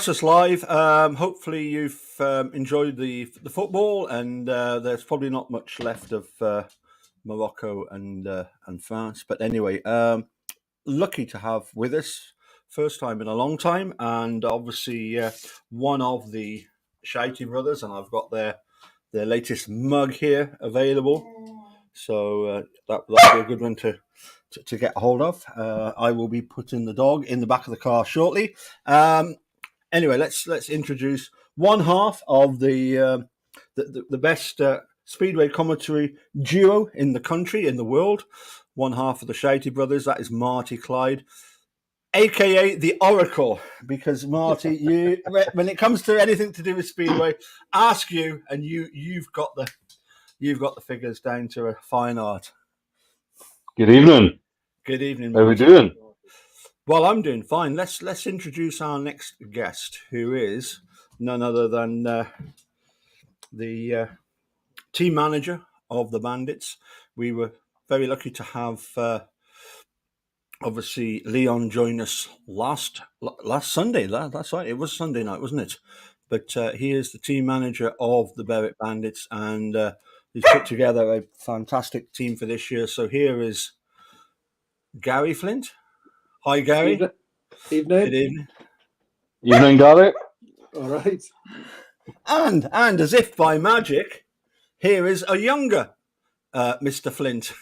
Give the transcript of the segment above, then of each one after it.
us live. Hopefully you've enjoyed the football, and there's probably not much left of Morocco and France. But anyway, lucky to have with us, first time in a long time, and obviously one of the Shouty brothers, and I've got their latest mug here available. So that'll be a good one to get hold of. I will be putting the dog in the back of the car shortly. Anyway, let's introduce one half of the best Speedway commentary duo in the country, in the world. One half of the Shouty brothers, that is Marty Clyde, aka the Oracle. Because Marty, you when it comes to anything to do with Speedway, ask you, and you've got the figures down to a fine art. Good evening. Good evening, Marty. How are we doing? Well, I'm doing fine. Let's introduce our next guest, who is none other than the team manager of the Bandits. We were very lucky to have obviously Leon join us last Sunday. That's right. It was Sunday night, wasn't it? But he is the team manager of the Berwick Bandits, and he's put together a fantastic team for this year. So here is Gary Flint. Hi, Gary. Evening. Good evening. Evening, Gary. All right. And as if by magic, here is a younger Mr. Flint.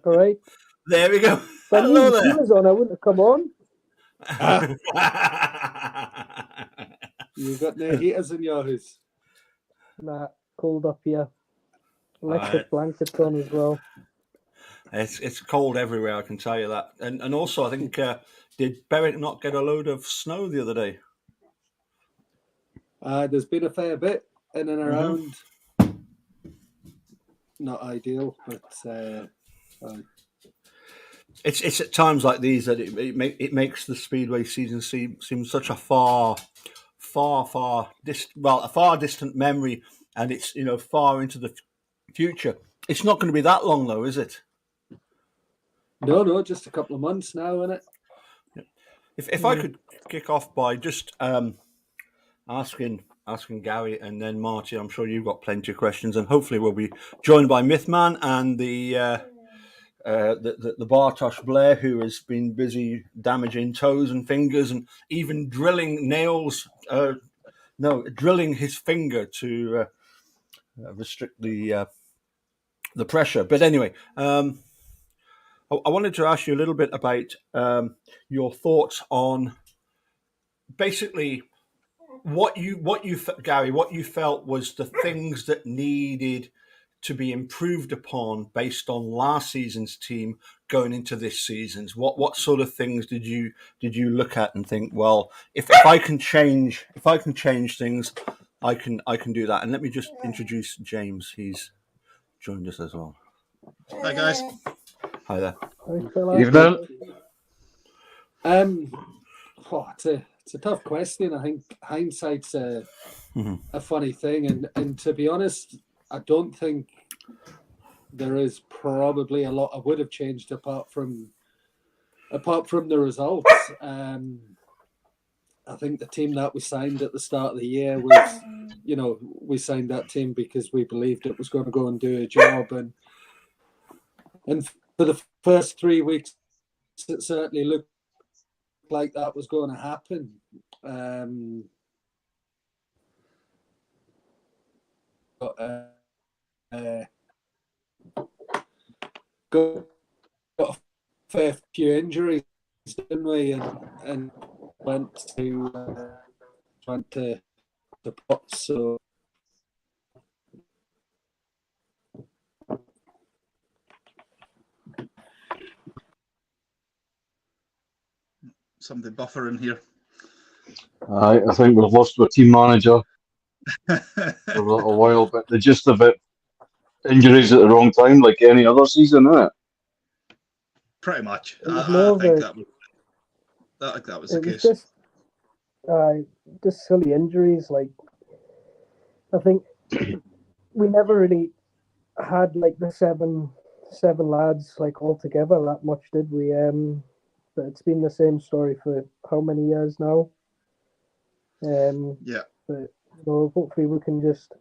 All right. There we go. But Hello there. He was on. I wouldn't have come on. You've got no heaters in your house. Nah, cold up here. Electric blankets on as well. It's cold everywhere, I can tell you that. And also, I think, did Berwick not get a load of snow the other day? There's been a fair bit in and around. Not ideal, but it's at times like these that it makes the Speedway season seem such a far distant memory, and it's far into the future. It's not going to be that long though, is it? No, just a couple of months now, isn't it? If I could kick off by just asking Gary and then Marty, I'm sure you've got plenty of questions, and hopefully we'll be joined by Mythman and the Bartosz Blair, who has been busy damaging toes and fingers and even drilling drilling his finger to restrict the pressure. But anyway, I wanted to ask you a little bit about your thoughts on basically what you felt was the things that needed to be improved upon based on last season's team going into this season's. What sort of things did you look at and think, well, if I can change things, I can do that. And let me just introduce James. He's joined us as well. Hi guys. Hi there. Evening. It's a tough question. I think hindsight's a funny thing, and to be honest, I don't think there is probably a lot I would have changed apart from the results. I think the team that we signed at the start of the year was, we signed that team because we believed it was going to go and do a job, and for the first 3 weeks, it certainly looked like that was going to happen. Got a fair few injuries, didn't we? And went to the pot. So something buffering here. I think we've lost our team manager for a little while, but the gist of it, injuries at the wrong time, like any other season, isn't it? Pretty much. I think that was the case. Just silly injuries. Like, I think we never really had like the seven lads like all together that much, did we? But it's been the same story for how many years now. Yeah. But hopefully we can just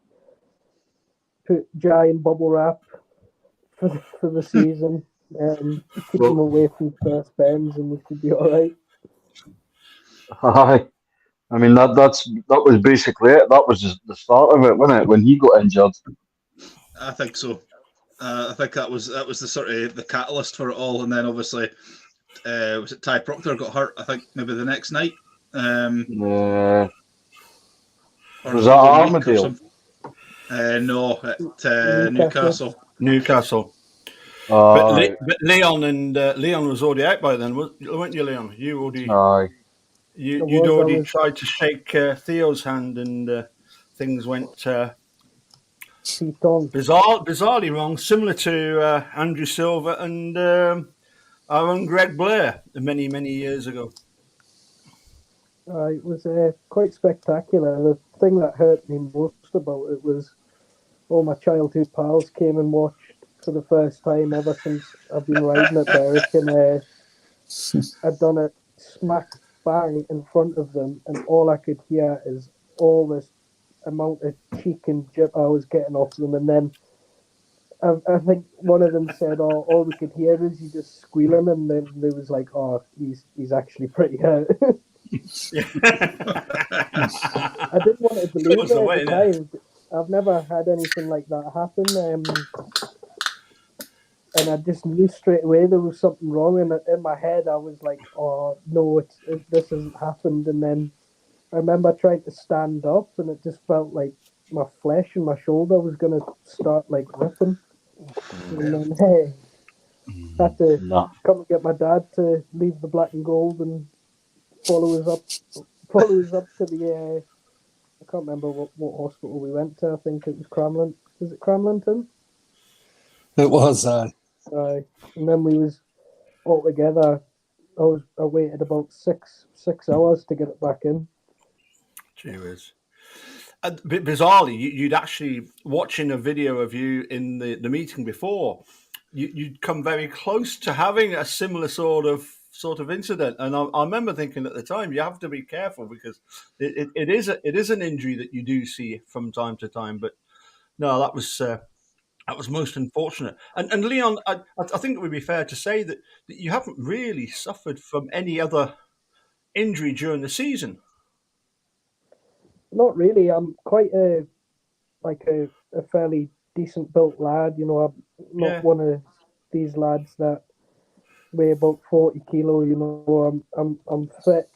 put Jai in bubble wrap for the season. Keep them away from first bends, and we should be all right. Aye. I mean that was basically it. That was just the start of it, wasn't it? When he got injured. I think so. I think that was the sort of the catalyst for it all, and then obviously, was it Ty Proctor got hurt? I think maybe the next night. Yeah. Or Was the that following week or Armadale? something. No, at Newcastle. But Leon Leon was already out by then, weren't you, Leon? You already. Aye. You'd already tried to shake Theo's hand, and things went bizarrely wrong, similar to Andrew Silver and our own Greg Blair many years ago. It was quite spectacular. The thing that hurt me most about it was all my childhood pals came and watched for the first time ever since I've been riding at Berwick, and I'd done it smack bang in front of them, and all I could hear is all this amount of cheek and jip I was getting off them, and then I think one of them said, "Oh, all we could hear is you just squealing," and then there was like, "Oh, he's actually pretty hurt." I didn't want to believe it at the time. I've never had anything like that happen, and I just knew straight away there was something wrong. And in my head, I was like, "Oh no, this hasn't happened." And then I remember trying to stand up, and it just felt like my flesh and my shoulder was gonna start like ripping. And then had to come and get my dad to leave the black and gold and follow us up to the I can't remember what hospital we went to. I think it was Cramlington. Was it Cramlington? It was. And then we was all together. I waited about six hours to get it back in. Gee whiz. Bizarrely, you'd actually watching a video of you in the meeting before. You'd come very close to having a similar sort of incident, and I remember thinking at the time, you have to be careful because it is an injury that you do see from time to time. But no, that was most unfortunate. And Leon, I think it would be fair to say that you haven't really suffered from any other injury during the season. Not really. I'm quite a fairly decent built lad. I'm not one of these lads that weigh about 40 kilo. I'm fit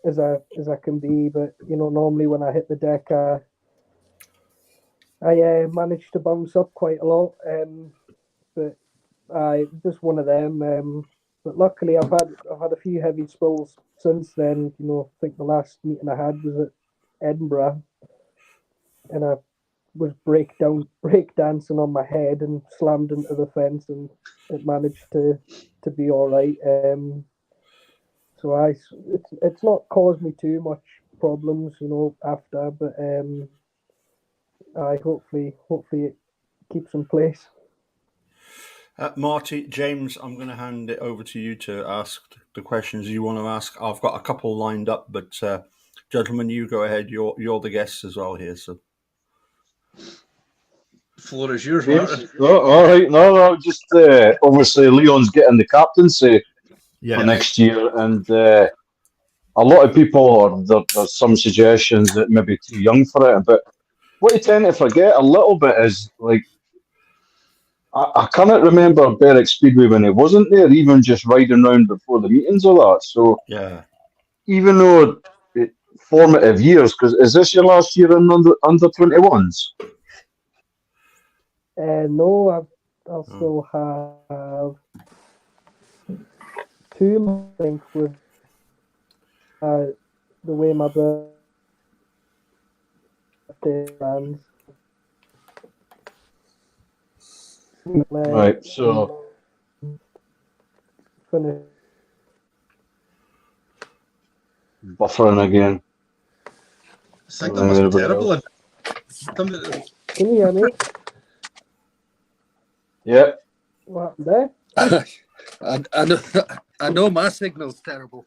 as I can be, but normally when I hit the deck, I managed to bounce up quite a lot. But just one of them. But luckily, I've had a few heavy spills since then. I think the last meeting I had was at Edinburgh, and I was break dancing on my head and slammed into the fence, and it managed to be all right. So it's not caused me too much problems, after, but hopefully it keeps in place. Marty, James, I'm going to hand it over to you to ask the questions you want to ask. I've got a couple lined up, but gentlemen, you go ahead. You're the guests as well here, so. The floor is yours, Martin. All right. No, just obviously Leon's getting the captaincy for next year, and a lot of people, there's some suggestions that maybe too young for it, but what you tend to forget a little bit is, like, I cannot remember Berwick Speedway when he wasn't there, even just riding around before the meetings or that. So, even though formative years, because is this your last year in under 21s? No, I'll still have 2, I think, with the way my birthday lands. Right, so finish. Buffering again. Signal must be terrible. Can you hear me? Yeah. What happened there? I know my signal's terrible.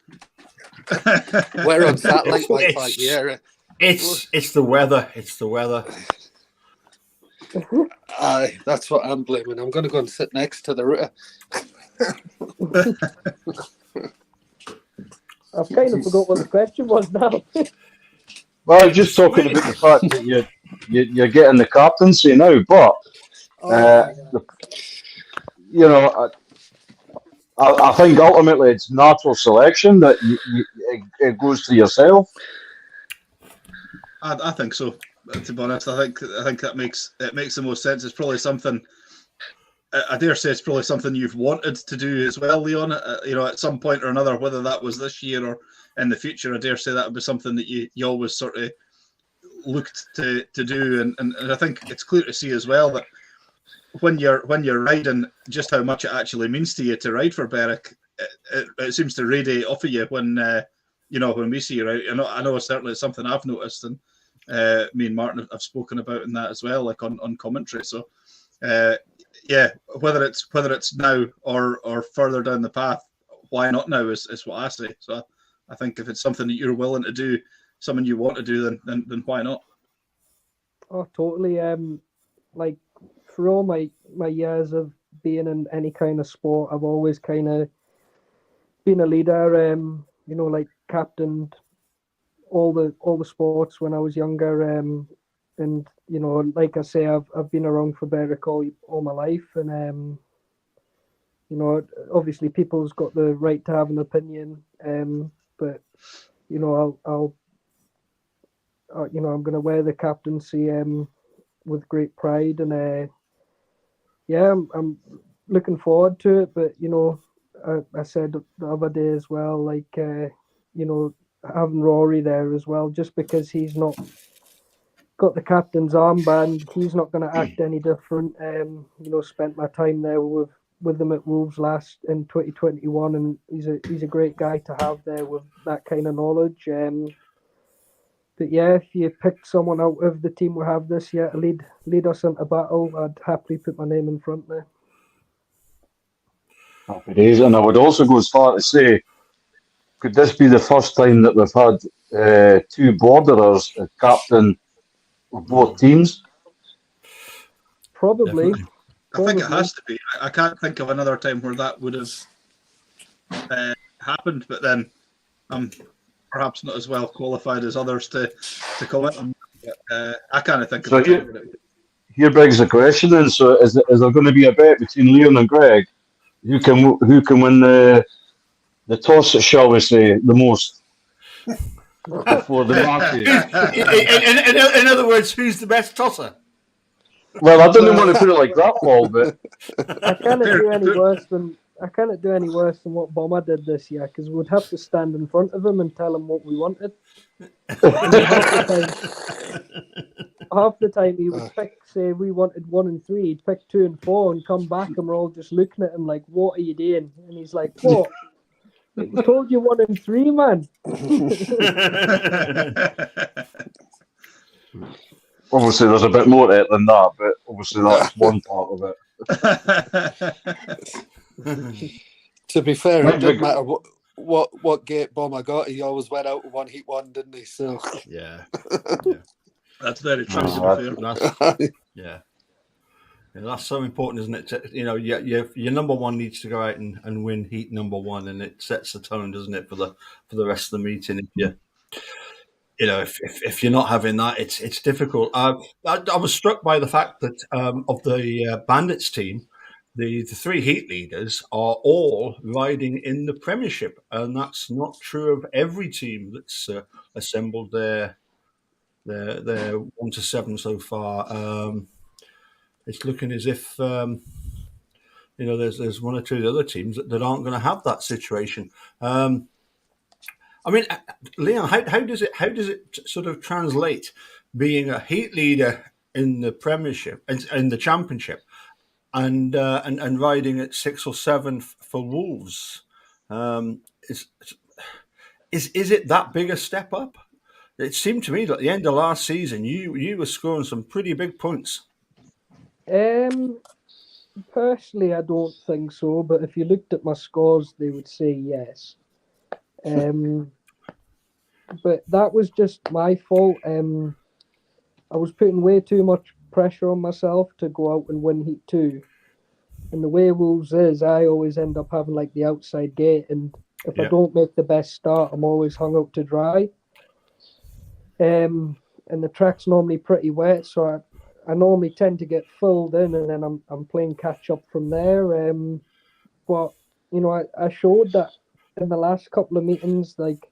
We're on satellite Wi-Fi here. It's the weather. It's the weather. Aye, that's what I'm blaming. I'm going to go and sit next to the router. I've kind of forgot what the question was now. Well, I'm just talking about the fact that you're getting the captaincy now, but you know, I think ultimately it's natural selection that it goes to yourself. I think so. To be honest, I think that makes the most sense. It's probably something. I dare say it's probably something you've wanted to do as well, Leon. You know, at some point or another, whether that was this year or in the future, I dare say that would be something that you always sort of looked to do. And I think it's clear to see as well that when you're riding, just how much it actually means to you to ride for Berwick. It seems to radiate off of you when when we see you out. I know certainly it's something I've noticed, and me and Martin have spoken about in that as well, like on commentary. So whether it's now or further down the path, why not now is what I say. So I think if it's something that you're willing to do, something you want to do, then why not? Oh, totally. Like for all my years of being in any kind of sport, I've always kind of been a leader. Like captained all the sports when I was younger. And like I say, I've been around for Berwick all my life, and obviously people's got the right to have an opinion. But I'm going to wear the captaincy with great pride, and I'm looking forward to it. But I said the other day as well, like having Rory there as well, just because he's not got the captain's armband, he's not going to act any different. Spent my time there with them at Wolves last in 2021, and he's a great guy to have there with that kind of knowledge. But yeah, if you pick someone out of the team we have this year to lead us into battle, I'd happily put my name in front there. Happy days, and I would also go as far to say, could this be the first time that we've had two borderers captain of both teams? Probably. Definitely. I think it has to be. I can't think of another time where that would have happened, but then I'm perhaps not as well qualified as others to comment on that. I kind of think of here begs the question then, so is there going to be a bet between Leon and Greg who can win the toss, shall we say, the most before the matches? In other words, who's the best tosser? Well, I don't want to put it like that, Paul, but I cannot do any worse than what Bomber did this year, because we'd have to stand in front of him and tell him what we wanted. Half the time he would pick, say we wanted 1 and 3, he'd pick 2 and 4 and come back, and we're all just looking at him like, what are you doing? And he's like, what? I told you 1 and 3, man. obviously there's a bit more to it than that, but obviously that's one part of it. To be fair, it didn't matter what gate Bomber got, he always went out with one heat one, didn't he? So yeah. That's very true. To be fair. Yeah, that's so important, isn't it? Your number one needs to go out and win heat number one, and it sets the tone, doesn't it, for the rest of the meeting? If you're not having that, it's difficult. I was struck by the fact that of the Bandits team, the 3 heat leaders are all riding in the Premiership, and that's not true of every team that's assembled their 1 to 7 so far. It's looking as if there's 1 or 2 of the other teams that aren't going to have that situation. I mean, Leon, how does it sort of translate being a heat leader in the Premiership and in the Championship, and riding at 6 or 7 for Wolves? Is it that big a step up? It seemed to me that at the end of last season, you were scoring some pretty big points. Personally, I don't think so. But if you looked at my scores, they would say yes. but that was just my fault. I was putting way too much pressure on myself to go out and win Heat 2. And the way Wolves is, I always end up having like the outside gate, and if I don't make the best start, I'm always hung out to dry. And the track's normally pretty wet, so I normally tend to get filled in, and then I'm playing catch up from there. But you know, I showed that in the last couple of meetings, like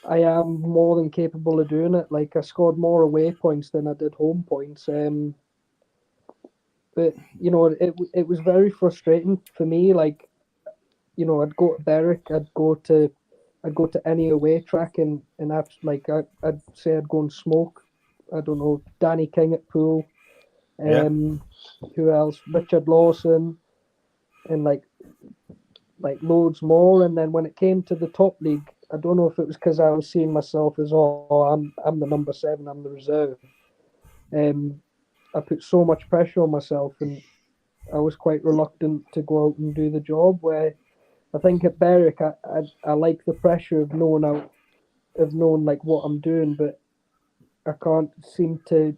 I am more than capable of doing it. Like I scored more away points than I did home points. But you know, it was very frustrating for me. Like, you know, I'd go to Berwick, I'd go to any away track, and I'd say I'd go and smoke. I don't know, Danny King at Poole, who else? Richard Lawson, and like loads more. And then when it came to the top league, I don't know if it was because I was seeing myself as I'm the number 7, I'm the reserve. I put so much pressure on myself, and I was quite reluctant to go out and do the job. Where I think at Berwick, I like the pressure of knowing like what I'm doing, but I can't seem to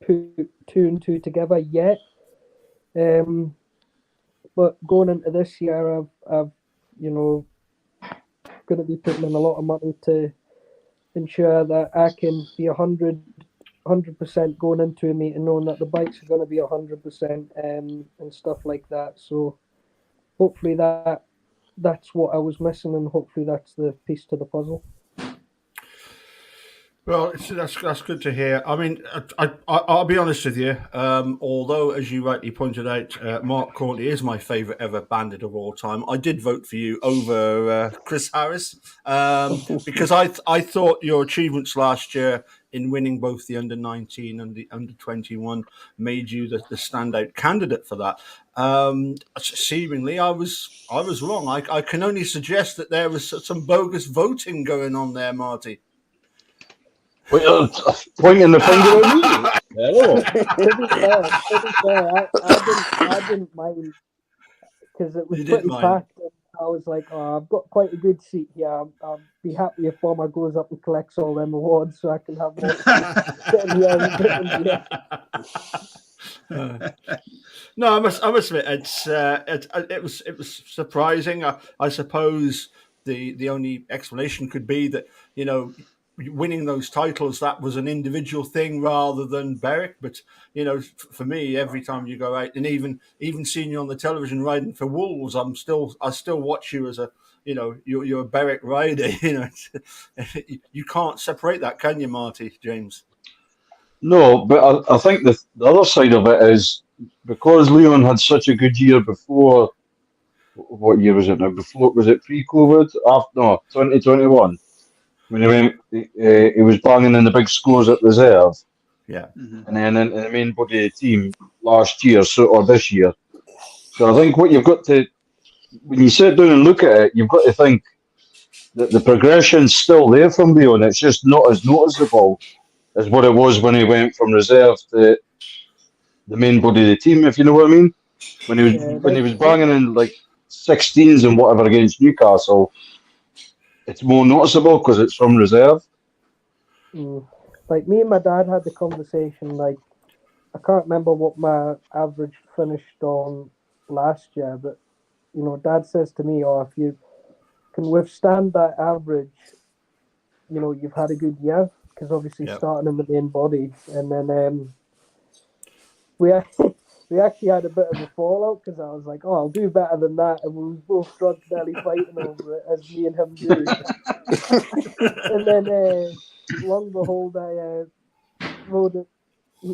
put 2 and 2 together yet. But going into this year, I've you know, going to be putting in a lot of money to ensure that I can be 100% going into a meeting, knowing that the bikes are going to be 100% and stuff like that. So hopefully that's what I was missing, and hopefully that's the piece to the puzzle. Well, that's good to hear. I mean, I'll be honest with you. Although, as you rightly pointed out, Mark Courtney is my favourite ever Bandit of all time, I did vote for you over Chris Harris because I thought your achievements last year in winning both the under-19 and the under-21 made you the standout candidate for that. Seemingly, I was wrong. I can only suggest that there was some bogus voting going on there, Marty. Wait, pointing the finger at me. Hello. To be fair, I didn't mind because it was pretty packed. And I was like, oh, I've got quite a good seat here. I'll be happy if Bomber goes up and collects all them awards, so I can have more sitting here and No, I must admit, it was surprising. I suppose the only explanation could be that, you know, winning those titles, that was an individual thing rather than Berwick. But you know, for me, every time you go out, and even seeing you on the television riding for Wolves, I still watch you as a, you know, you're a Berwick rider. You know, you can't separate that, can you, Marty James? No, but I think the other side of it is because Leon had such a good year before. What year was it now? Before, was it pre-COVID? 2021. When he was banging in the big scores at reserve, and then in the main body of the team last year, or this year. So I think what you've got to, when you sit down and look at it, you've got to think that the progression's still there from Leon. It's just not as noticeable as what it was when he went from reserve to the main body of the team. If you know what I mean, when he was banging in like 16s and whatever against Newcastle. It's more noticeable because it's from reserve. Like me and my dad had the conversation. Like I can't remember what my average finished on last year, but you know, Dad says to me, "Oh, if you can withstand that average, you know, you've had a good year." Because obviously starting in the main body, and then we actually had a bit of a fallout because I was like, "Oh, I'll do better than that," and we were both drunk, nearly fighting over it, as me and him do. And then, long and behold, I rode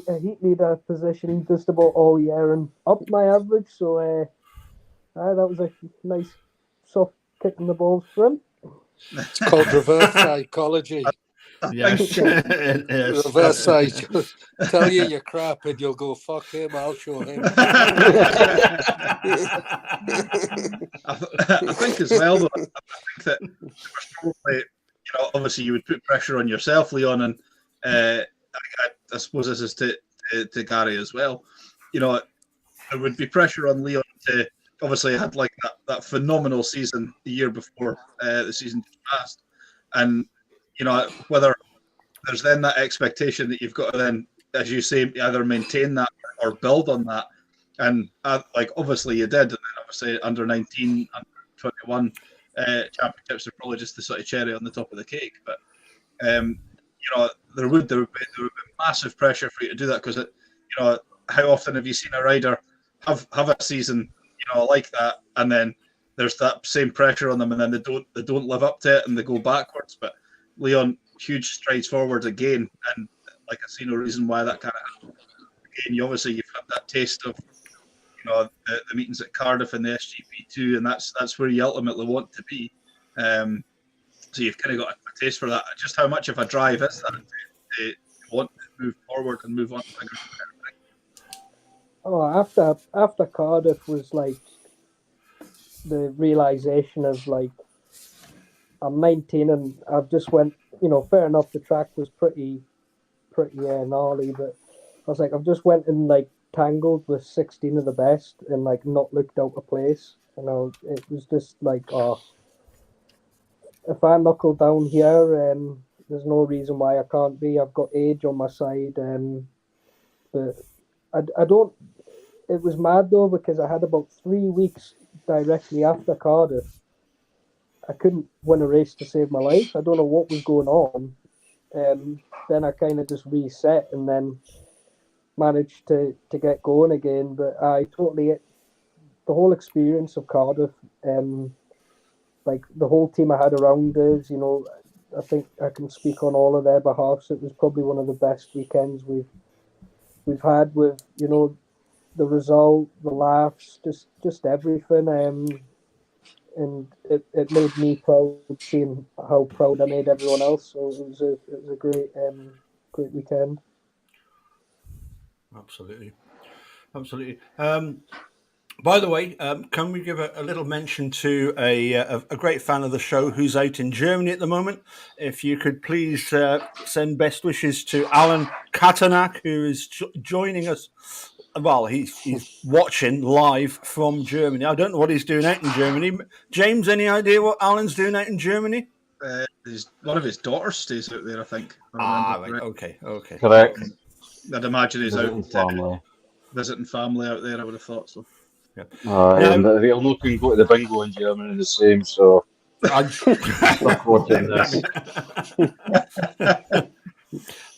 a heat leader position just about all year and upped my average. So that was a nice soft kick in the balls for him. It's called reverse psychology. Yes. Reverse side. Tell you you're crap and you'll go, fuck him, I'll show him. I think as well, though, I think that probably, you know, obviously you would put pressure on yourself, Leon, and I suppose this is to Gary as well. You know, there would be pressure on Leon to obviously had like that phenomenal season the year before the season just passed. and whether there's then that expectation that you've got to then, as you say, either maintain that or build on that. And obviously you did, and then obviously under 19, under 21 championships are probably just the sort of cherry on the top of the cake. But there would be massive pressure for you to do that, because how often have you seen a rider have a season like that, and then there's that same pressure on them, and then they don't live up to it and they go backwards. But Leon, huge strides forward again, and I see no reason why that kind of happen. Again, you've had that taste of the meetings at Cardiff and the SGP2, and that's where you ultimately want to be. So you've kind of got a taste for that. Just how much of a drive is that to want to move forward and move on to bigger things? Oh, after Cardiff was the realization of I'm 19 and I've just went. Fair enough, the track was pretty gnarly, but I was I've just went and tangled with 16 of the best and not looked out of place. It was just if I knuckle down here, there's no reason why I can't be. I've got age on my side, but I don't. It was mad though, because I had about 3 weeks directly after Cardiff. I couldn't win a race to save my life. I don't know what was going on. Then I kind of just reset and then managed to get going again. But I totally, the whole experience of Cardiff, the whole team I had around us, I think I can speak on all of their behalfs. It was probably one of the best weekends we've had, with the result, the laughs, just everything. And it made me proud, seeing how proud I made everyone else. So it was a great weekend. Absolutely. By the way, can we give a little mention to a great fan of the show who's out in Germany at the moment? If you could please send best wishes to Alan Katanak, who is joining us. Well, he's watching live from Germany. I don't know what he's doing out in Germany. James, any idea what Alan's doing out in Germany? One of his daughters stays out there, I think. Right. Okay. Correct. I'd imagine he's out visiting family out there. I would have thought so. Yeah. And they'll not can go to the bingo in Germany the same. So stop watching this.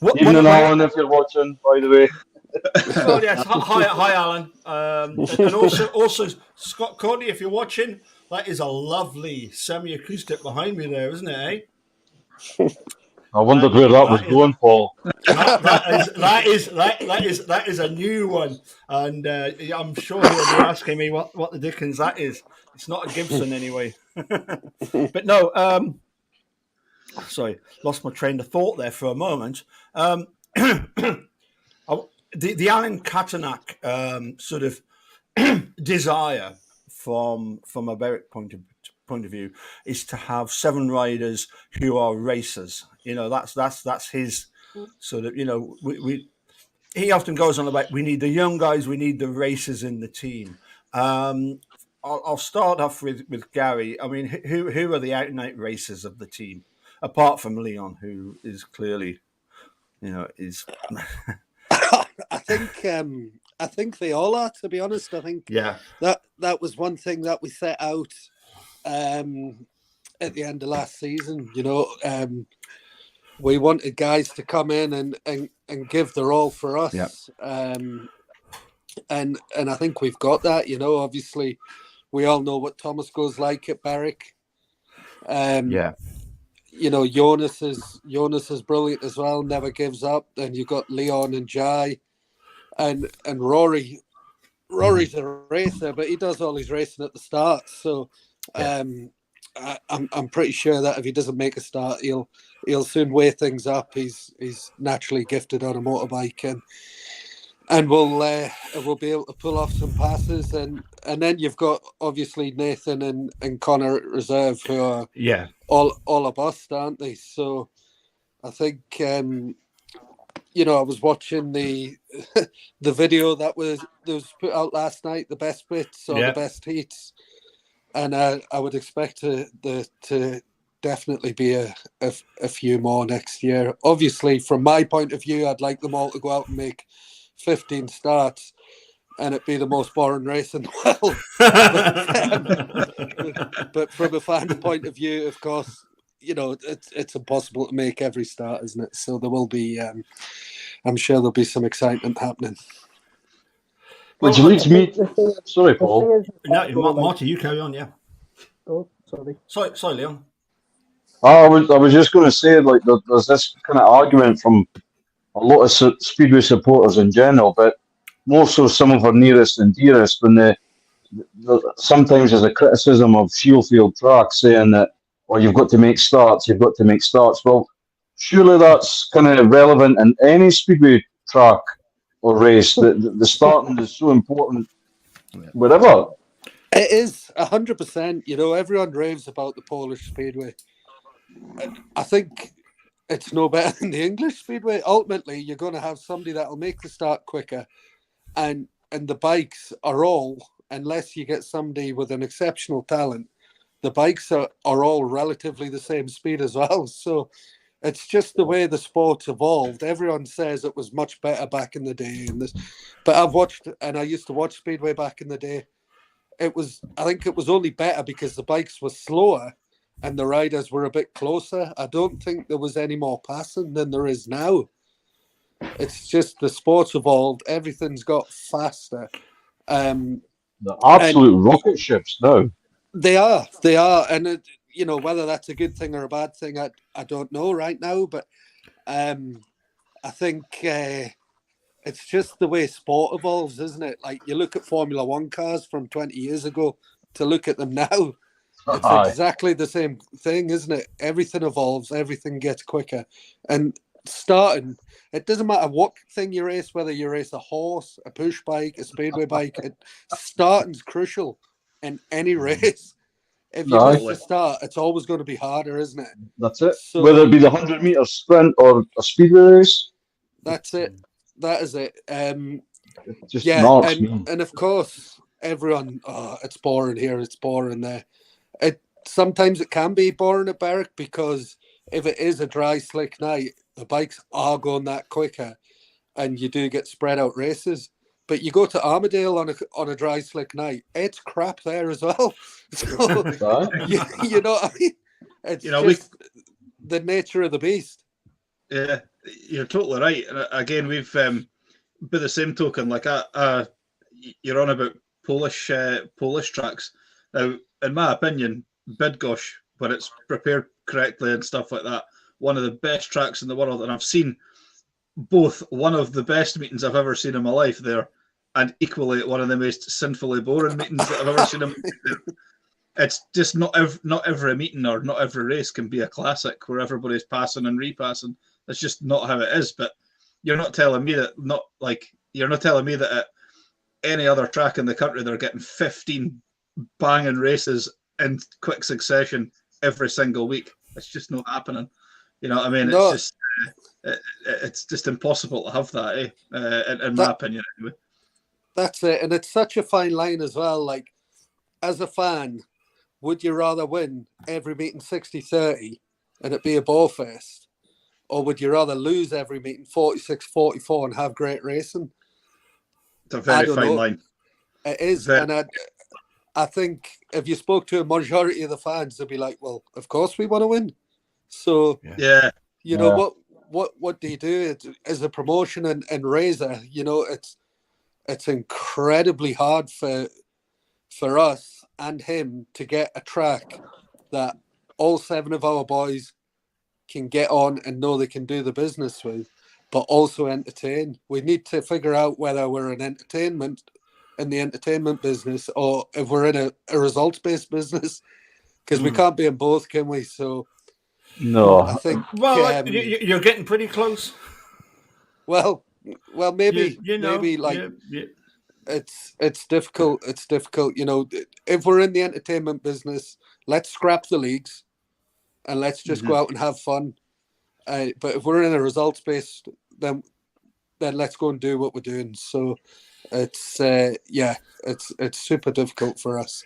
Evening, Alan, if you're watching, by the way. Well, yes. Hi, Alan. And also Scott Courtney, if you're watching, that is a lovely semi-acoustic behind me there, isn't it? I wondered where that was going, Paul. That is a new one, and I'm sure he'll be asking me what the dickens that is. It's not a Gibson anyway. But no, sorry, lost my train of thought there for a moment. The Alan Katanak sort of desire from a Berwick point of view is to have 7 riders who are racers. That's his sort of. He often goes on about we need the young guys, we need the racers in the team. I'll start off with Gary. I mean, who are the out and out racers of the team apart from Leon, who is clearly, is. I think they all are, to be honest. I think that was one thing that we set out at the end of last season. We wanted guys to come in and give their all for us. And I think we've got that. Obviously we all know what Thomas goes like at Berwick. Jonas is brilliant as well, never gives up. Then you've got Leon and Jai. And Rory's a racer, but he does all his racing at the start. So I'm pretty sure that if he doesn't make a start, he'll soon weigh things up. He's naturally gifted on a motorbike, and we'll be able to pull off some passes. And then you've got obviously Nathan and Connor at reserve, who are all a bust, aren't they? So I think. I was watching the video that was put out last night, the best bits or the best heats, and I would expect to definitely be a few more next year. Obviously, from my point of view, I'd like them all to go out and make 15 starts and it be the most boring race in the world. But from a fan's point of view, of course, it's impossible to make every start, isn't it? So there will be, I'm sure there'll be some excitement happening. Which leads me... Sorry, Paul. No, Marty, you carry on, yeah. Oh, sorry. Sorry, Leon. I was just going to say, like, there's this kind of argument from a lot of Speedway supporters in general, but more so some of our nearest and dearest, when sometimes there's a criticism of Shieldfield track saying that, well, you've got to make starts. Well, surely that's kind of relevant in any Speedway track or race. The starting is so important wherever. It is 100%. Everyone raves about the Polish Speedway. I think it's no better than the English Speedway. Ultimately, you're going to have somebody that will make the start quicker, and the bikes are all, unless you get somebody with an exceptional talent, the bikes are all relatively the same speed as well. So it's just the way the sport's evolved. Everyone says it was much better back in the day, but I used to watch Speedway back in the day. I think it was only better because the bikes were slower and the riders were a bit closer. I don't think there was any more passing than there is now. It's just the sport's evolved. Everything's got faster. The absolute rocket ships, though. They are. And, whether that's a good thing or a bad thing, I don't know right now. But I think it's just the way sport evolves, isn't it? Like, you look at Formula One cars from 20 years ago to look at them now. It's exactly the same thing, isn't it? Everything evolves, everything gets quicker. And starting, it doesn't matter what thing you race, whether you race a horse, a push bike, a speedway bike, starting's crucial in any race. If you miss the start, it's always going to be harder, isn't it? That's it. So, whether it be the 100-meter sprint or a speedway race. That's it. That is it. And of course, everyone, it's boring here, it's boring there. Sometimes it can be boring at Berwick because if it is a dry, slick night, the bikes are going that quicker and you do get spread out races. But you go to Armadale on a dry, slick night, it's crap there as well. So, you know what I mean? It's just the nature of the beast. Yeah, you're totally right. And again, we've, by the same token, like you're on about Polish tracks. Now, in my opinion, Bydgoszcz, when it's prepared correctly and stuff like that, one of the best tracks in the world. And I've seen both one of the best meetings I've ever seen in my life there, and equally one of the most sinfully boring meetings that I've ever seen in my life there. It's just not every meeting or not every race can be a classic where everybody's passing and repassing. That's just not how it is. But you're not telling me that at any other track in the country they're getting 15 banging races in quick succession every single week. It's just not happening. You know what I mean? No. It's just impossible to have that, in my opinion, anyway. That's it. And it's such a fine line as well. Like, as a fan, would you rather win every meeting 60-30 and it be a ball fest? Or would you rather lose every meeting 46-44 and have great racing? It's a very fine line. It is. And I think if you spoke to a majority of the fans, they'd be like, well, of course we want to win. So, you know, what do you do? As a promotion and Razor, you know, it's incredibly hard for us and him to get a track that all 7 of our boys can get on and know they can do the business with, but also entertain. We need to figure out whether we're in the entertainment business or if we're in a results-based business, because we can't be in both, can we? So no, I think you're getting pretty close. Well, maybe it's difficult. It's difficult. You know, if we're in the entertainment business, let's scrap the leagues and let's just go out and have fun. But if we're in a results based, then let's go and do what we're doing. So it's super difficult for us.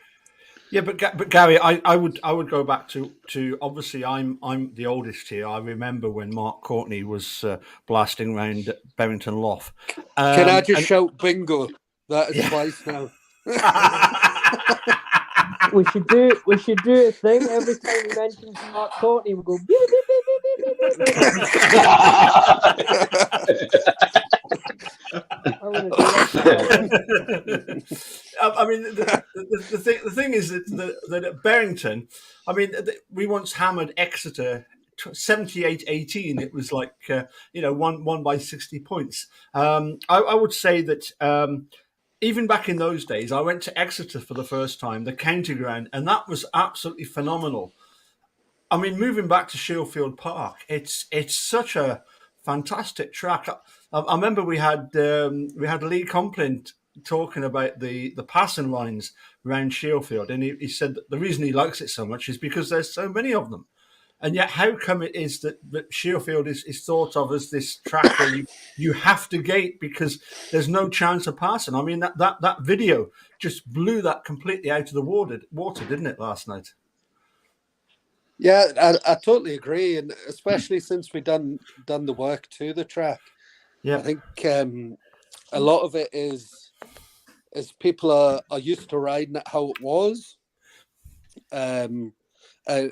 Yeah, but Gary, I would go back to obviously I'm the oldest here. I remember when Mark Courtney was blasting around Berrington Loft. Can I just shout bingo? That is twice now. We should do a thing every time he mentions Mark Courtney. We go beep, beep, beep, beep, beep, beep, beep, beep. I'm gonna do that. I mean, the thing is that at Berrington, I mean, we once hammered Exeter 78-18. It was like won by 60 points. I would say that. Even back in those days, I went to Exeter for the first time, the county ground, and that was absolutely phenomenal. I mean, moving back to Shieldfield Park, it's such a fantastic track. I remember we had Lee Complint talking about the passing lines around Shieldfield, and he said that the reason he likes it so much is because there's so many of them. And yet, how come it is that Shieldfield is thought of as this track where you have to gate because there's no chance of passing? I mean, that video just blew that completely out of the water, didn't it, last night? Yeah, I totally agree, and especially since we've done the work to the track. Yeah, I think a lot of it is people are used to riding it how it was.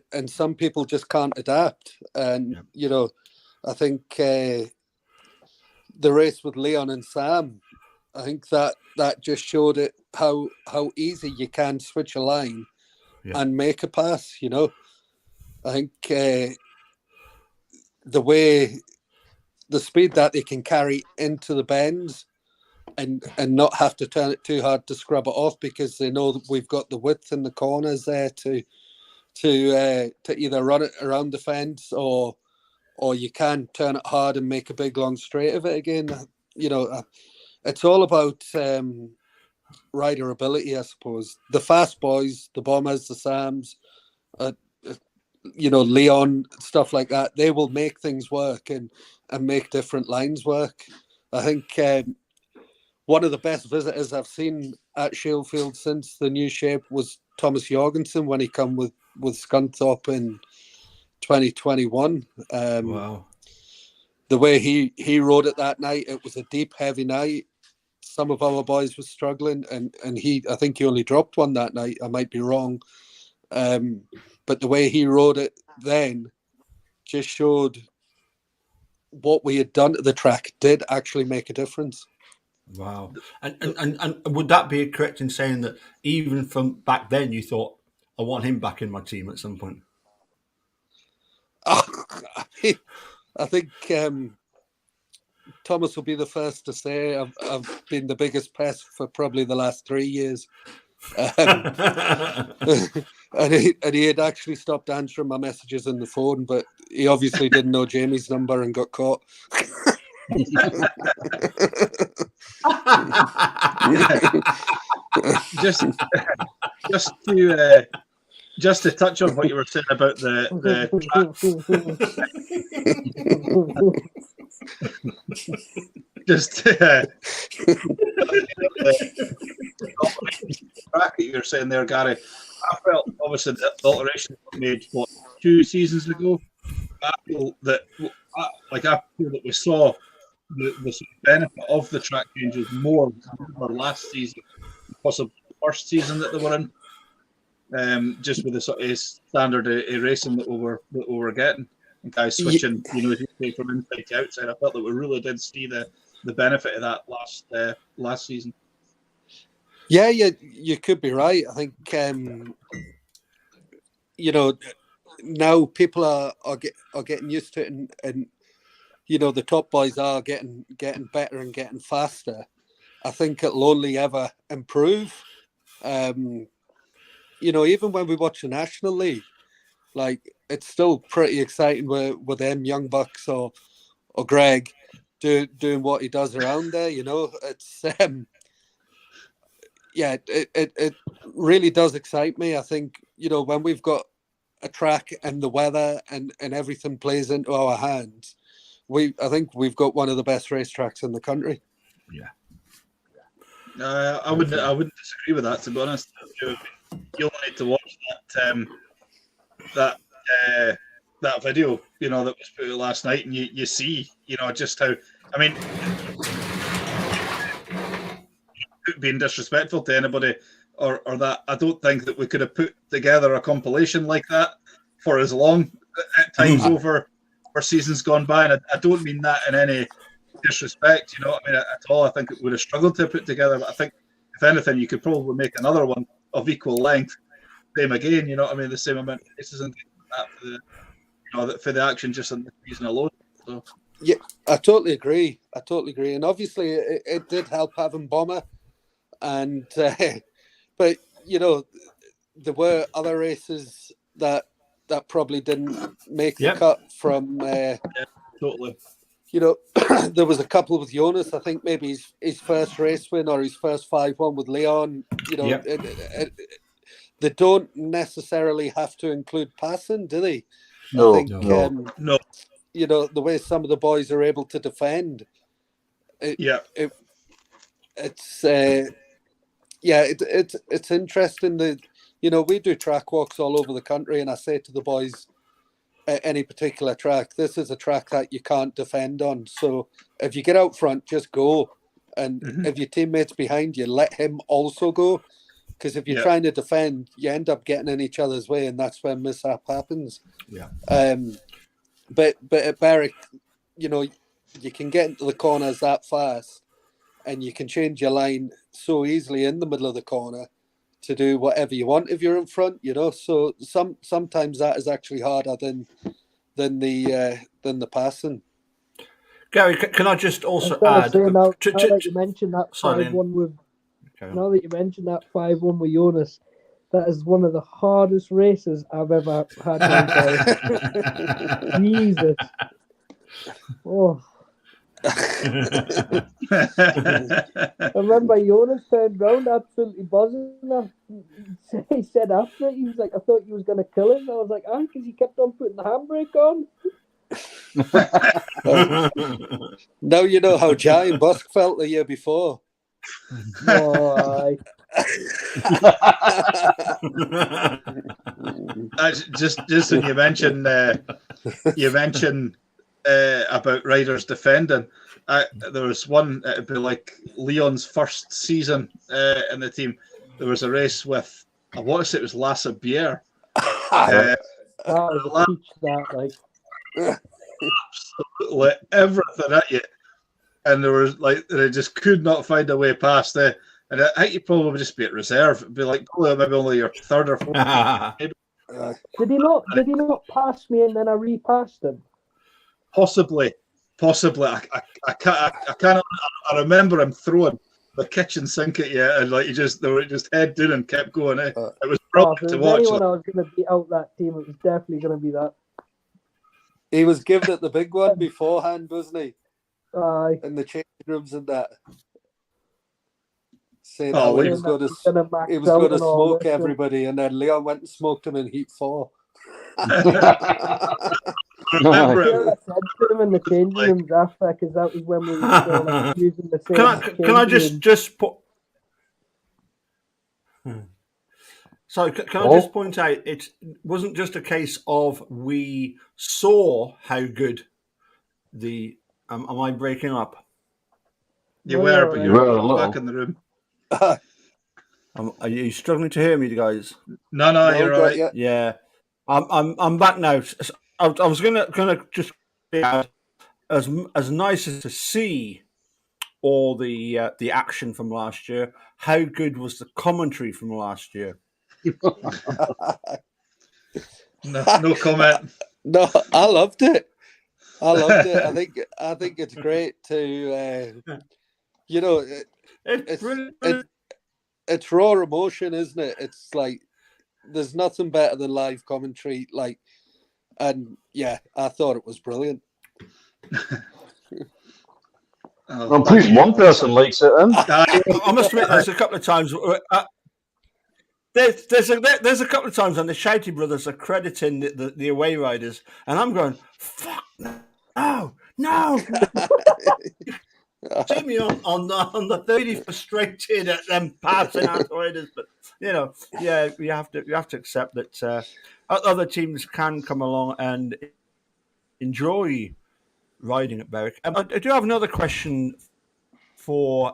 And some people just can't adapt. And, I think the race with Leon and Sam, I think that just showed it how easy you can switch a line and make a pass, I think the speed that they can carry into the bends and not have to turn it too hard to scrub it off because they know that we've got the width in the corners there to either run it around the fence or you can turn it hard and make a big long straight of it again. It's all about rider ability, I suppose. The fast boys, the Bombers, the Sams, Leon, stuff like that, they will make things work and make different lines work. I think one of the best visitors I've seen at Shieldfield since the new shape was Thomas Jorgensen when he come with Scunthorpe in 2021. Wow. The way he rode it that night, it was a deep, heavy night. Some of our boys were struggling, and I think he only dropped one that night. I might be wrong. But the way he rode it then just showed what we had done to the track did actually make a difference. Wow. And would that be correct in saying that even from back then you thought, I want him back in my team at some point? I think Thomas will be the first to say I've been the biggest pest for probably the last 3 years. And he had actually stopped answering my messages on the phone, but he obviously didn't know Jamie's number and got caught. Just to touch on what you were saying about the track that you were saying there, Gary. I felt obviously the alterations were made 2 seasons ago. I feel that we saw the sort of benefit of the track changes more than last season, possibly the first season that they were in. Just with the sort of standard racing that we were getting, and guys switching, from inside to outside. I felt that we really did see the benefit of that last season. Yeah, you could be right. I think now people are getting used to it, and the top boys are getting better and getting faster. I think it'll only ever improve. Even when we watch the National League, like it's still pretty exciting with them young bucks or Greg doing what he does around there. It's it really does excite me. I think when we've got a track and the weather and everything plays into our hands, I think we've got one of the best racetracks in the country. Yeah. I wouldn't disagree with that, to be honest. you'll need to watch that video, that was put out last night, and you see, just how. I mean, being disrespectful to anybody or that, I don't think that we could have put together a compilation like that for as long at times over seasons gone by, and I don't mean that in any disrespect, at all. I think it would have struggled to put together, but I think if anything, you could probably make another one of equal length, same again, the same amount of races and that for the action just in the season alone. So. Yeah, I totally agree. And obviously, it did help having Bomber, and but there were other races that probably didn't make the cut from. Totally. There was a couple with Jonas. I think maybe his first race win or his first 5-1 with Leon. They don't necessarily have to include passing, do they? No, I think, no. The way some of the boys are able to defend. It's interesting that we do track walks all over the country, and I say to the boys at any particular track, this is a track that you can't defend on. So if you get out front, just go, and if your teammate's behind you, let him also go. Because if you're trying to defend, you end up getting in each other's way, and that's when mishap happens. Yeah. But at Berwick, you can get into the corners that fast, and you can change your line so easily in the middle of the corner to do whatever you want if you're in front. So sometimes that is actually harder than the passing. Gary, can I just also add? Now that you mentioned that 5-1 with. Okay. Now that you mentioned that 5-1 with Jonas, that is one of the hardest races I've ever had. Jesus. Oh. I remember Jonas turned round absolutely buzzing. He said after it, he was like, I thought you was going to kill him. I was like, because he kept on putting the handbrake on. Now you know how Jai and Busk felt the year before. Oh, just when you mentioned about riders defending, there was one, it'd be like Leon's first season in the team. There was a race with, I want to say it was Lasse Bier. Absolutely everything at you. And there was they just could not find a way past it. And I think you probably would just be at reserve. It'd be like maybe only your third or fourth. Did he not pass me and then I repassed him? Possibly. I can't. I remember him throwing the kitchen sink at you, and they just head down and kept going. It was brilliant to watch. If anyone I was going to beat out that team, it was definitely going to be that. He was given it the big one beforehand, wasn't he? Aye. In the changing rooms and that. Saying he was going to smoke everybody, and then Leon went and smoked him in Heat 4. I remember I said to him in the changing rooms after, because that was when we were using the same. Can I just put? So can I just point out, it wasn't just a case of we saw how good the. Am I breaking up? You were, but you were back in the room. Are you struggling to hear me, guys? No, you're all right. Yeah, I'm back now. I was gonna just as nice as to see all the action from last year. How good was the commentary from last year? No comment. No, I loved it. I think it's great to, it's raw emotion, isn't it? It's like there's nothing better than live commentary. And yeah, I thought it was brilliant. Well, please, one person likes it. I must admit, there's a couple of times. There's a couple of times when the Shouty brothers are crediting the away riders, and I'm going, fuck no. See me on the 30 frustrated at them passing outsiders, but yeah, you have to accept that other teams can come along and enjoy riding at Berwick. I do have another question for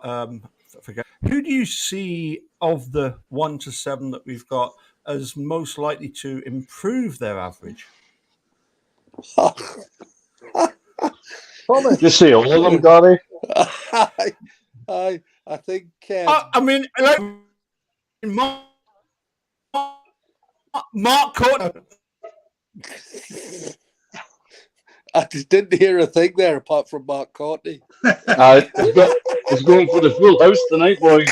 who do you see of the 1 to 7 that we've got as most likely to improve their average? Thomas. Just say all of them, Gary. I think. I mean, like Mark Courtney. I just didn't hear a thing there apart from Mark Courtney. He's going for the full house tonight, boys.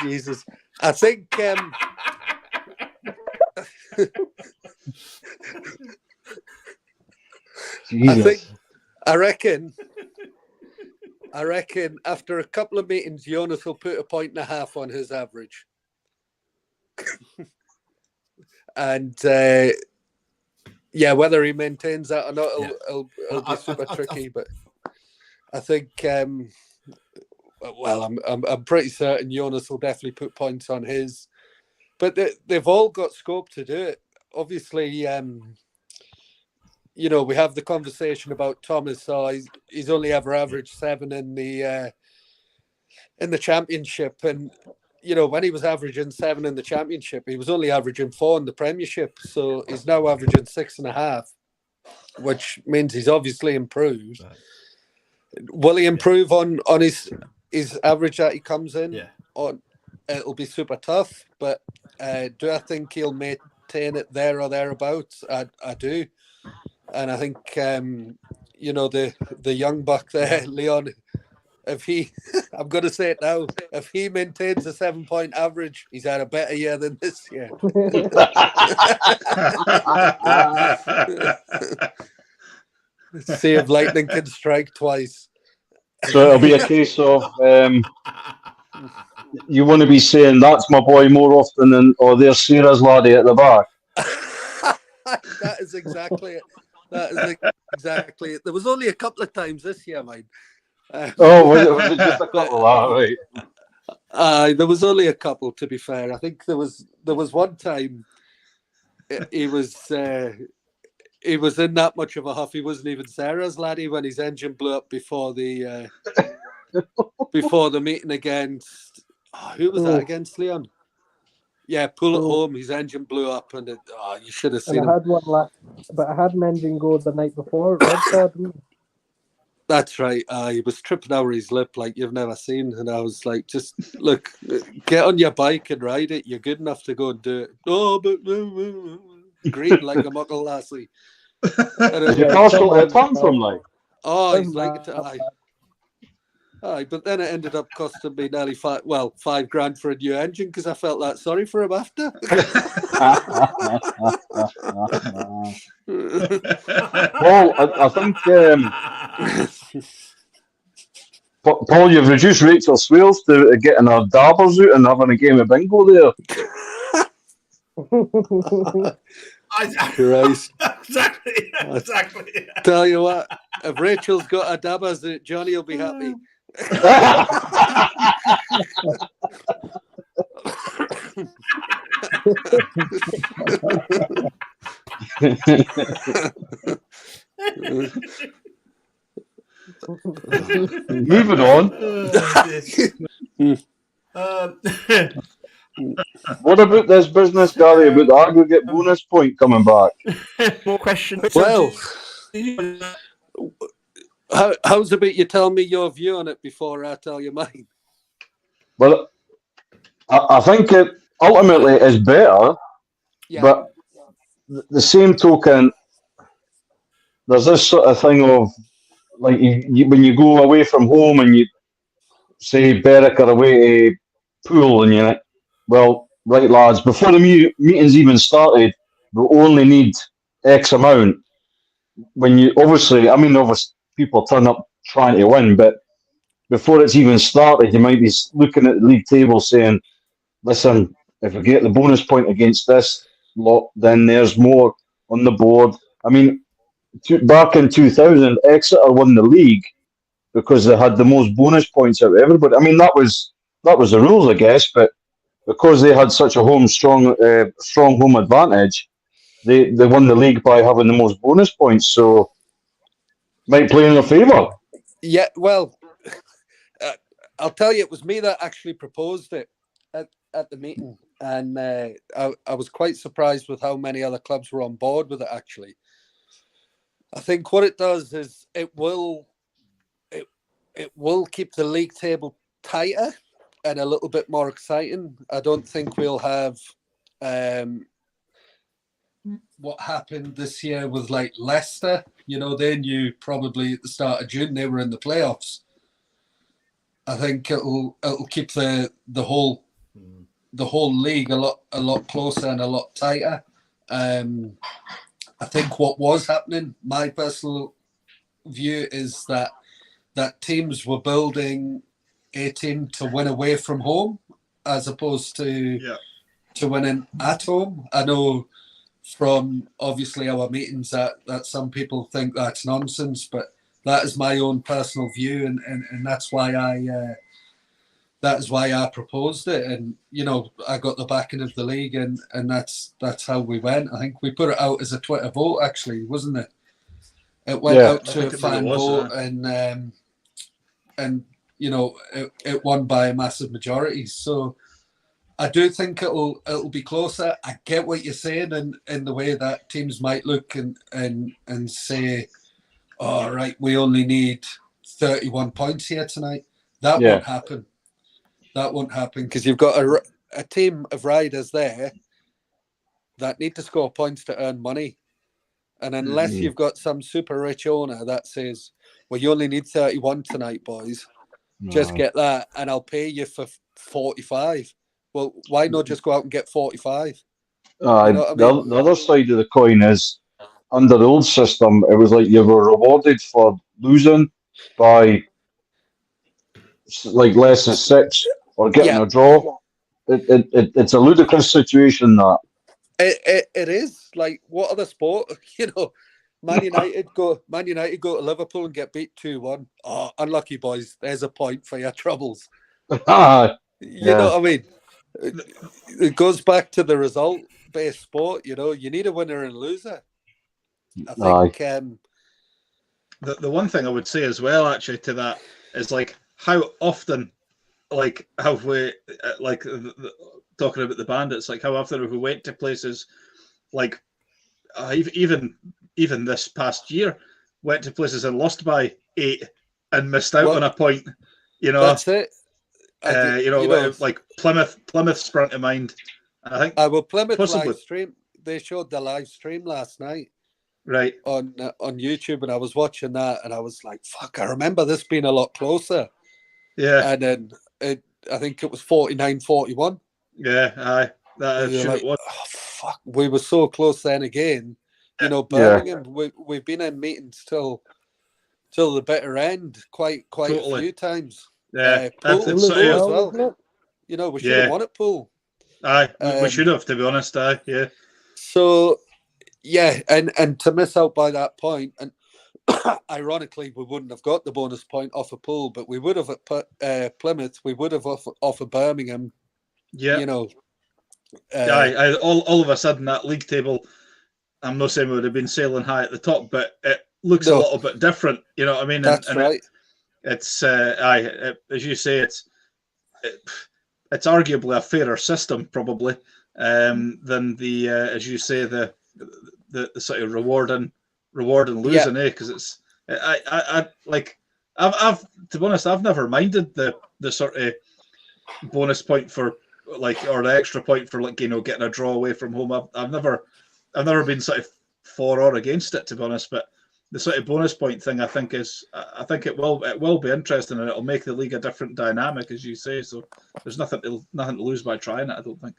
Jesus. I think I reckon after a couple of meetings Jonas will put 1.5 on his average. And whether he maintains that or not, it'll be super tricky. But I think, I'm pretty certain Jonas will definitely put points on his. But they've all got scope to do it. Obviously, we have the conversation about Thomas. So he's only ever averaged 7 in the championship, and when he was averaging 7 in the championship, he was only averaging 4 in the Premiership. So he's now averaging 6.5, which means he's obviously improved. Right. Will he improve on his average that he comes in? Yeah. It'll be super tough, but do I think he'll maintain it there or thereabouts? I do. And I think, the young buck there, Leon, if he, I'm going to say it now, if he maintains a 7-point average, he's had a better year than this year. See if lightning can strike twice. So it'll be a case of you want to be saying that's my boy more often than, there's Sarah's laddie at the back. That is exactly it. Exactly it. There was only a couple of times this year, mate. Was it just a couple? Right. There was only a couple, to be fair. I think there was one time he was in that much of a huff. He wasn't even Sarah's laddie when his engine blew up before the meeting against who was that against, Leon? Yeah, pull it home. His engine blew up, and you should have seen. I had one but I had an engine go the night before at Redford. That's right. He was tripping over his lip like you've never seen, and I was like, "Just look, get on your bike and ride it. You're good enough to go and do it." Oh, but green like a muckle lassie. Did you parcel a ton from like? Oh, he's like it. But then it ended up costing me nearly $5,000 for a new engine because I felt that sorry for him after. Paul, I think Paul, you've reduced Rachel Swales to getting her dabbers out and having a game of bingo there. Christ. Exactly. Tell you what, if Rachel's got a dabbers out, Johnny will be happy. Moving on. What about this business, Gary, about the aggregate bonus point coming back? More questions? Well, how's about you tell me your view on it before I tell you mine? Well, I think it ultimately is better, but the same token, there's this sort of thing of, like, when you go away from home and you say Berwick are away to Pool and you're like, well, right lads, before the meeting's even started, we only need X amount. When you obviously people turn up trying to win, but before it's even started, you might be looking at the league table saying, listen, if we get the bonus point against this lot, then there's more on the board. I mean, back in 2000, Exeter won the league because they had the most bonus points out of everybody. I mean, that was the rules, I guess, but because they had such a strong home advantage, they won the league by having the most bonus points. So might play in their favour. Yeah, well, I'll tell you, it was me that actually proposed it at the meeting, and I was quite surprised with how many other clubs were on board with it. Actually, I think what it does is it will keep the league table tighter and a little bit more exciting. I don't think we'll have what happened this year with like Leicester. You know, they knew probably at the start of June they were in the playoffs. I think it'll keep the whole league a lot closer and a lot tighter. I think what was happening, my personal view, is that teams were building a team to win away from home as opposed to winning at home. I know from obviously our meetings that some people think that's nonsense, but that is my own personal view, and that's why I proposed it. And you know, I got the backing of the league, and that's how we went. I think we put it out as a Twitter vote, actually, wasn't it? It went out to a fan vote, and you know, it won by a massive majority. So I do think it'll be closer. I get what you're saying, in the way that teams might look and say, "All right, we only need 31 points here tonight." That won't happen. That won't happen because you've got a team of riders there that need to score points to earn money. And unless you've got some super rich owner that says, "Well, you only need 31 tonight, boys. Just get that and I'll pay you for 45." Well, why not just go out and get 45? You know what I mean? The other side of the coin is, under the old system, it was like you were rewarded for losing by like less than 6 or getting a draw. It's a ludicrous situation, that. It is. Like, what other sport? You know, Man United go to Liverpool and get beat 2-1. Oh, unlucky boys. There's a point for your troubles. You know what I mean? It goes back to the result-based sport. You know, you need a winner and a loser. I think the one thing I would say as well, actually, to that is like how often, like, have we talking about the Bandits, like how often have we went to places like even this past year, went to places and lost by 8 and missed out on a point. You know, that's it. Like Plymouth sprung to mind. I think Plymouth possibly. live stream. They showed the live stream last night, right, on YouTube, and I was watching that, and I was like, "Fuck!" I remember this being a lot closer. Yeah, and then I think it was 49-41. Yeah, aye, it was. Oh, fuck, we were so close then again. You know, Birmingham. We've been in meetings till the bitter end quite a few times. Yeah, Pool as well. You know, we should have won at Pool. Aye, we should have, to be honest. Aye, yeah. So, yeah, and to miss out by that point, and ironically, we wouldn't have got the bonus point off a Pool, but we would have at Plymouth. We would have off of Birmingham. Yeah, you know. All of a sudden, that league table, I'm not saying we would have been sailing high at the top, but it looks a little bit different. You know what I mean? That's right. It's as you say, it's arguably a fairer system probably than the as you say the sort of rewarding losing, because it's I've to be honest, I've never minded the sort of bonus point for or the extra point for getting a draw away from home. I've never been sort of for or against it, to be honest, but the sort of bonus point thing, I think it will be interesting, and it'll make the league a different dynamic, as you say. So there's nothing to lose by trying it, I don't think.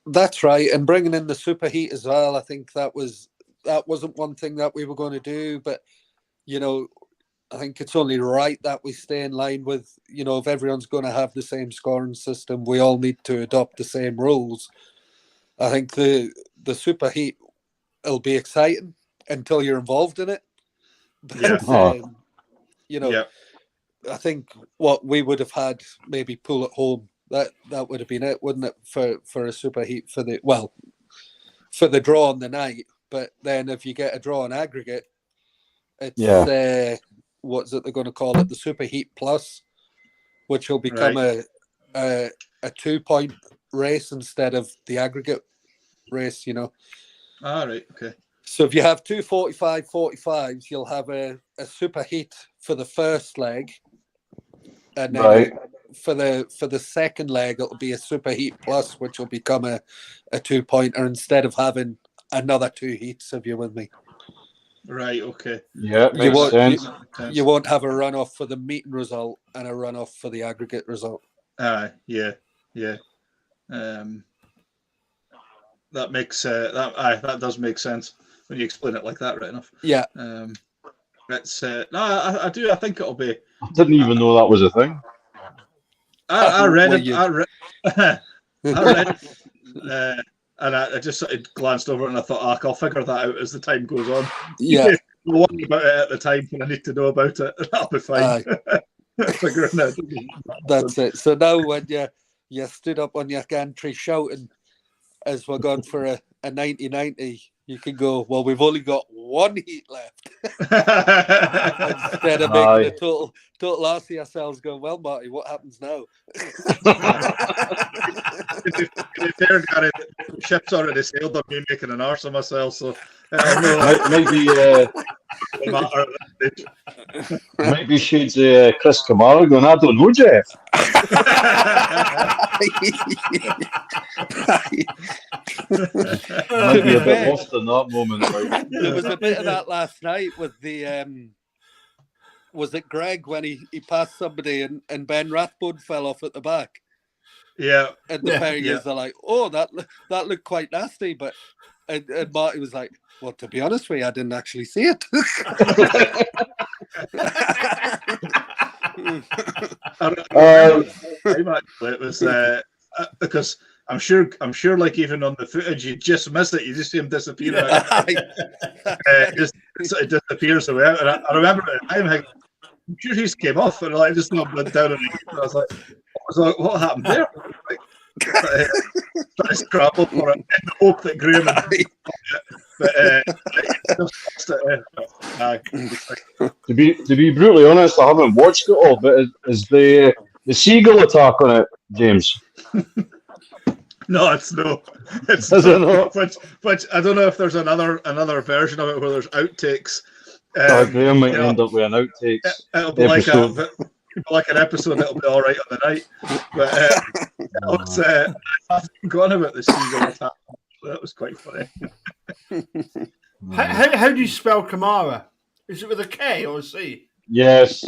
That's right, and bringing in the super heat as well. I think that wasn't one thing that we were going to do, but you know, I think it's only right that we stay in line with, you know, if everyone's going to have the same scoring system, we all need to adopt the same rules. I think the super heat, it'll be exciting until you're involved in it. Yeah. You know, Yeah. I think what we would have had maybe Pool at home. That would have been it, wouldn't it? For a superheat for the draw on the night. But then if you get a draw on aggregate, it's what's it they're going to call it? The Superheat Plus, which will become a 2-point race instead of the aggregate race, you know. All right, okay. So if you have 2 45-45s, you'll have a superheat for the first leg, and then for the second leg it'll be a superheat plus, which will become a 2-pointer instead of having another 2 heats, if you're with me. Right, okay. Yeah, makes sense. You won't have a runoff for the meeting result and a runoff for the aggregate result. Yeah. That makes that does make sense when you explain it like that, right enough. Yeah. It's I think it'll be. I didn't even know that was a thing. I read it. I read it. And I just sort of glanced over it and I thought, I'll figure that out as the time goes on. Yeah. I'll worry about it at the time when I need to know about it. That'll be fine. Figuring it. That's it. So now when you stood up on your gantry shouting as we're going for a 90-90, you can go, well, we've only got 1 heat left. Instead of making a total ass of yourselves going, well, Marty, what happens now? To be fair, Gary, the ship's already sailed on me making an arse of myself, so maybe shades Chris Kamara going, I don't know, Jeff. Might be a bit lost in that moment. Like. There was a bit of that last night with the was it Greg when he passed somebody and Ben Rathbone fell off at the back? Yeah. And the players are like, oh, that looked quite nasty, but and Marty was like, well, to be honest with you, I didn't actually see it. It was because I'm sure like even on the footage you just miss it, you just see him disappear. Just sort of disappears away. And I remember at the time, I'm sure he's came off and I just went down and I was like, what happened there? Like, trying to scramble for it in the hope that Graham to be brutally honest, I haven't watched it all, but is the seagull attack on it, James? No, it's no. It's which I don't know if there's another version of it where there's outtakes. Graham might end up with an outtakes. It'll be like an episode that'll be all right on the night. But I've forgotten about the seagull attack. That was quite funny. How do you spell Kamara? Is it with a K or a C? Yes.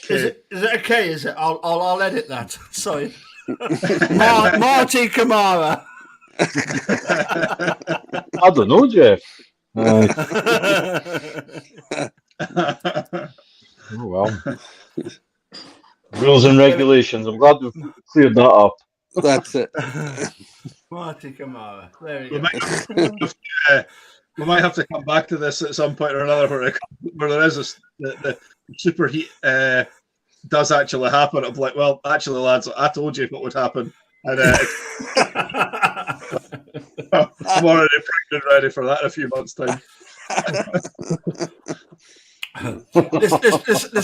Is it a K? Is it? I'll edit that. Sorry. Marty Kamara. I don't know, Jeff. Oh well. Rules and regulations. I'm glad we've cleared that up. That's it. Marty Kamara. There we go. We might have to come back to this at some point or another where there is the superheat does actually happen. I'm like, well, actually, lads, I told you what would happen. And I'm already pregnant and ready for that in a few months' time.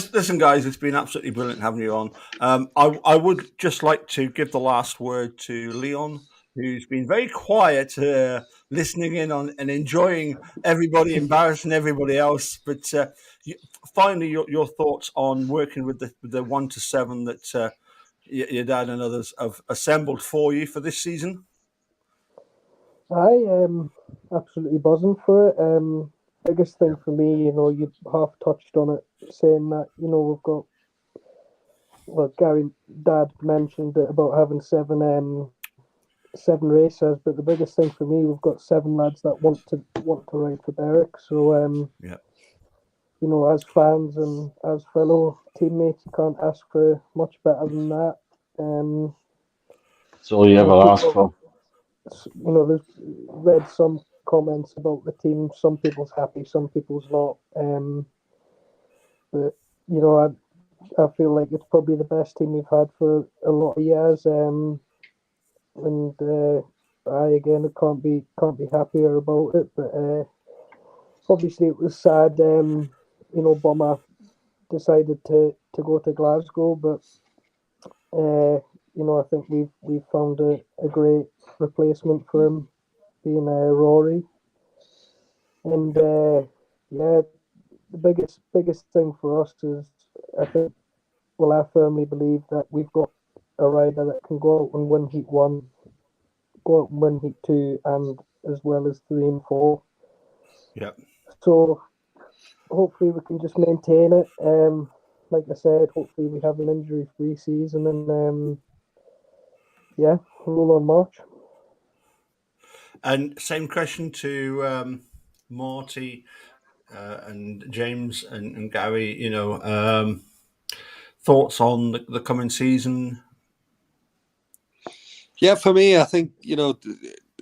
Listen, guys, it's been absolutely brilliant having you on. I would just like to give the last word to Leon, who's been very quiet, listening in on and enjoying everybody, embarrassing everybody else. But finally, your thoughts on working with the 1 to 7 that your dad and others have assembled for you for this season. I am absolutely buzzing for it. Biggest thing for me, you half touched on it, saying that, we've got, Gary, Dad mentioned it about having seven racers, but the biggest thing for me, we've got 7 lads that want to ride for Berwick. So, as fans and as fellow teammates, you can't ask for much better than that. That's all you ever ask for. There's read some comments about the team. Some people's happy, some people's not. but I feel like it's probably the best team we've had for a lot of years. And I again can't be happier about it. But obviously it was sad. Bomber decided to go to Glasgow, but I think we've found a great replacement for him, being Rory. And the biggest thing for us is, I firmly believe that we've got a rider that can go out and win Heat 1, go out and win Heat 2, and as well as 3 and 4. Yeah. So hopefully we can just maintain it. Like I said, hopefully we have an injury-free season, and roll on March. And same question to Marty and James and Gary. Thoughts on the coming season? Yeah, for me, I think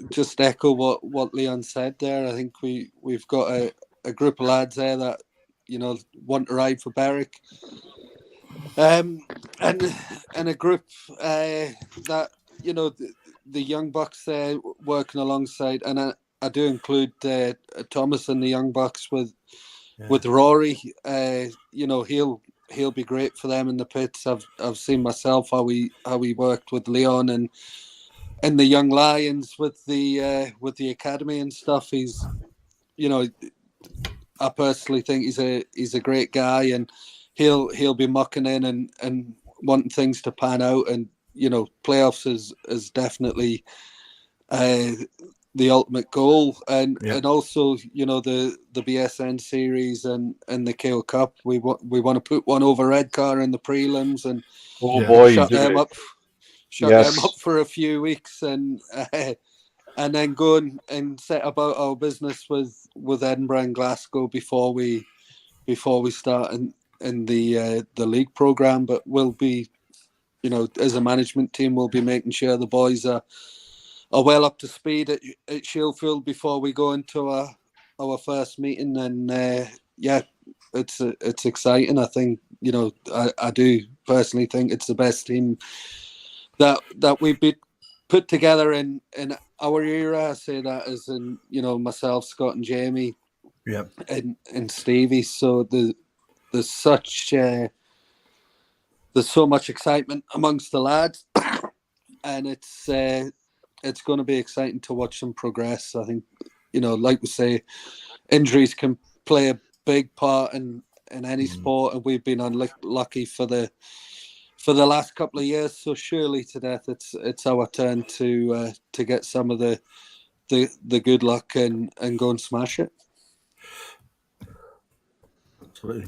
just echo what Leon said there. I think we've got a group of lads there that want to ride for Berwick, and a group that the young bucks there working alongside, and I do include Thomas and the young bucks with Rory. He'll be great for them in the pits. I've seen myself how he worked with Leon and the young Lions with the academy and stuff. He's I personally think he's a great guy, and he'll be mucking in and wanting things to pan out, and playoffs is definitely the ultimate goal, and also the BSN series and the KO Cup. We want to put one over Redcar in the prelims and shut them up for a few weeks, and then go and set about our business with Edinburgh and Glasgow before we start in the league program. But we'll be, as a management team, we'll be making sure the boys are well up to speed at Shieldfield before we go into our first meeting. And it's exciting. I think I do personally think it's the best team that we've been put together in our era. I say that as in myself, Scott, and Jamie, and Stevie. So there's so much excitement amongst the lads, and it's going to be exciting to watch them progress. I think, like we say, injuries can play a big part in any sport, and we've been unlucky for the last couple of years. So surely to death, it's our turn to get some of the good luck and go and smash it. Absolutely.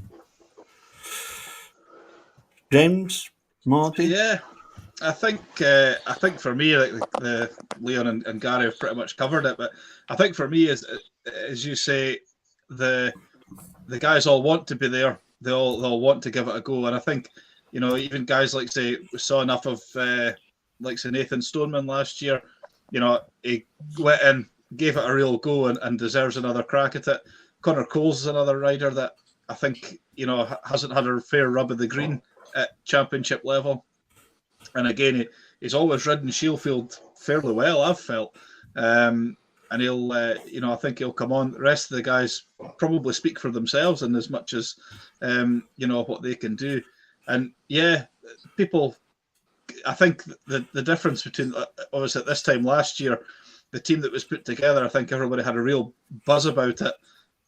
James, Marty? Yeah. I think for me, like the Leon and Gary have pretty much covered it, but I think for me, as you say, the guys all want to be there. They'll want to give it a go, and I think even guys like, say, we saw enough of like, say, Nathan Stoneman last year. He went in, gave it a real go, and deserves another crack at it. Connor Coles is another rider that I think hasn't had a fair rub of the green at championship level. And again, he's always ridden Shieldfield fairly well, I've felt. And he'll, I think he'll come on. The rest of the guys probably speak for themselves in as much as, what they can do. And people, I think the difference between, obviously at this time last year, the team that was put together, I think everybody had a real buzz about it.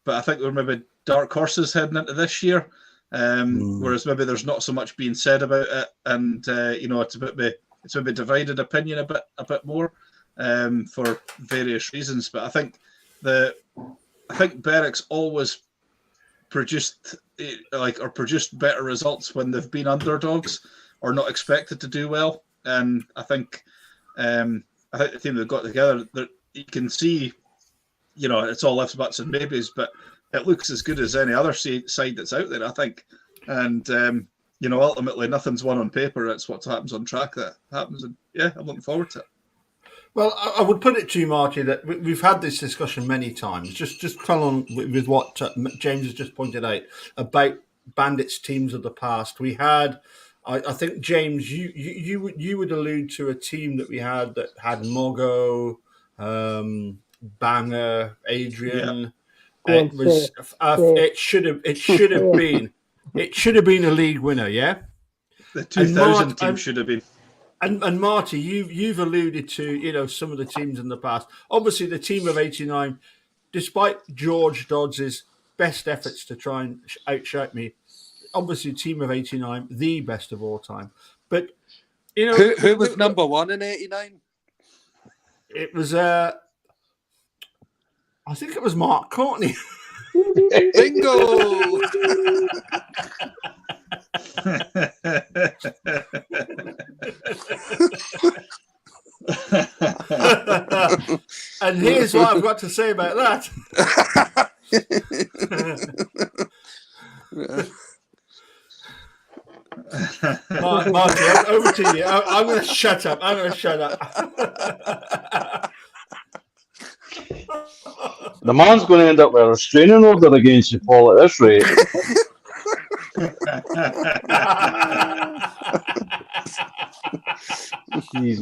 But I think there were maybe dark horses heading into this year. Whereas maybe there's not so much being said about it, and it's maybe divided opinion a bit more for various reasons. But I think Berwick's always produced better results when they've been underdogs or not expected to do well. And I think the team they've got together, you can see, it's all ifs, buts, and maybes, but it looks as good as any other side that's out there, I think. And, ultimately nothing's won on paper. It's what happens on track that happens. And I'm looking forward to it. Well, I would put it to you, Marty, that we've had this discussion many times. Just follow on with what James has just pointed out about Bandits teams of the past. We had, I think, James, you would allude to a team that we had that had Mogo, Banger, Adrian. Go on, It should have been a league winner, yeah. The 2000 team should have been. And Marty, you've alluded to some of the teams in the past. Obviously, the team of '89, despite George Dodds's best efforts to try and outshout me, obviously, team of '89, the best of all time. But who was number one in '89? It was I think it was Mark Courtney. Bingo! And here's what I've got to say about that. Marty, over to you. I'm going to shut up. The man's going to end up with a restraining order against you, Paul, at this rate. Jeez,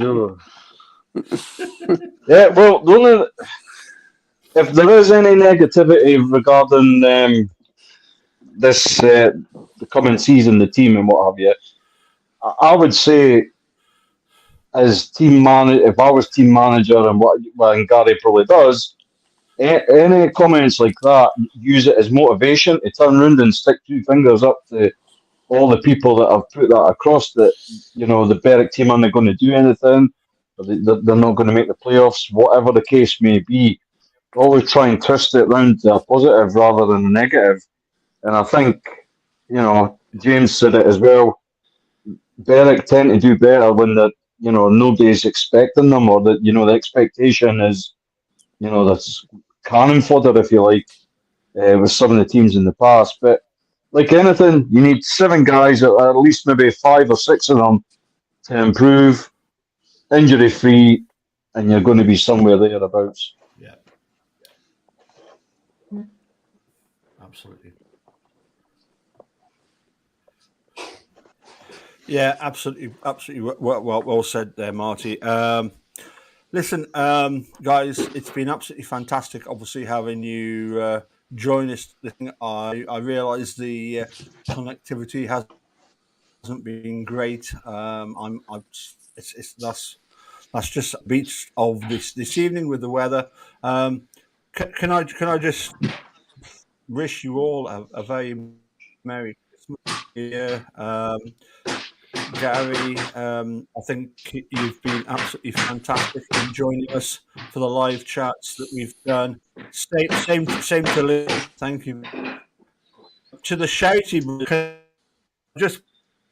yeah, well, if there is any negativity regarding this the coming season, the team and what have you, I would say, as team manager, if I was team manager and what Gary probably does, any comments like that, use it as motivation to turn around and stick two fingers up to all the people that have put that across, that the Berwick team aren't going to do anything, or they're not going to make the playoffs, whatever the case may be. Always try and twist it round to a positive rather than a negative. And I think, James said it as well, Berwick tend to do better when nobody's expecting them, or that the expectation is that's cannon fodder, if you like, with some of the teams in the past. But like anything, you need 7 guys, at least maybe 5 or 6 of them, to improve, injury free, and you're going to be somewhere thereabouts. Yeah, absolutely. Yeah, absolutely well said there, Marty. Listen, guys, it's been absolutely fantastic, obviously, having you join us. I realise the connectivity hasn't been great. That's just beats of this evening with the weather. Can I just wish you all a very Merry Christmas year. Gary, I think you've been absolutely fantastic in joining us for the live chats that we've done. Same to Lou. Thank you. To the shouty, can I just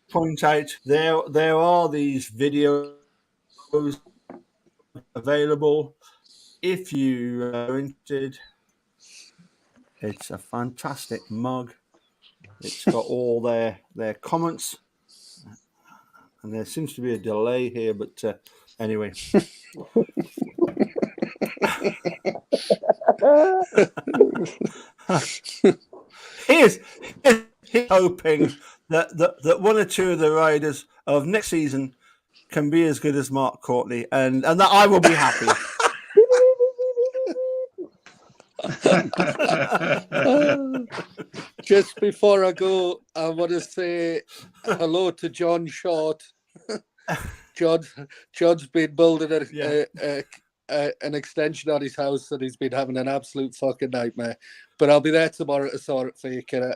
point out there are these videos available if you are interested. It's a fantastic mug. It's got all their comments. And there seems to be a delay here, but anyway. Here's hoping that one or two of the riders of next season can be as good as Mark Courtney, and that I will be happy. Just before I go, I want to say hello to John Short. John's been building an extension on his house, and he's been having an absolute fucking nightmare. But I'll be there tomorrow to sort it for you, kid.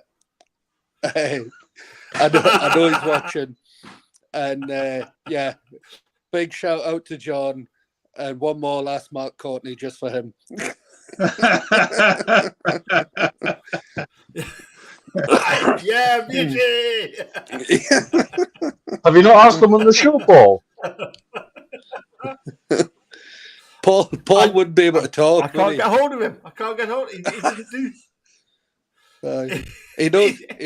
I know he's watching. And big shout out to John. And one more last Mark Courtney just for him. Yeah, BG. Have you not asked him on the show, Paul? Paul wouldn't be able to talk. I can't get hold of him. He doesn't do. He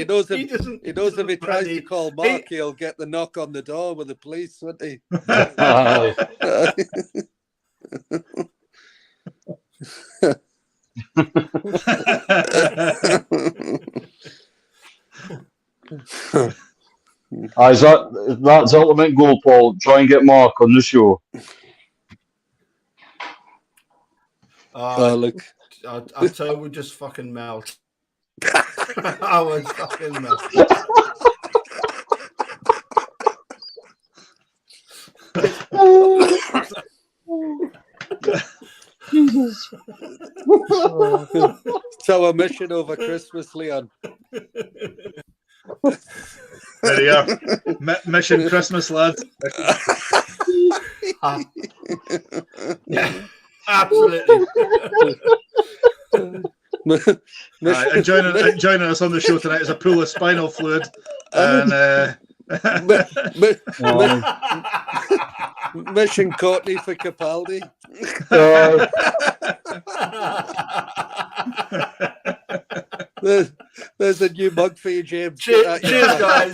knows if he tries to call Mark, he'll get the knock on the door with the police, won't he? That's the ultimate goal, Paul. Try and get Mark on the show. Look, I tell you, we just fucking melt. I would fucking melt. Jesus. it's our mission over Christmas, Leon. There you are. Mission Christmas, lads. Yeah, absolutely. And joining us on the show tonight is a pool of spinal fluid and Mission Courtney for Capaldi. There's a new mug for you, James. Cheers, guys.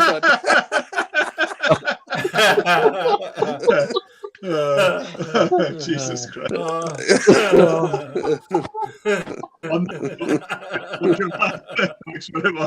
Jesus Christ. Thanks very much.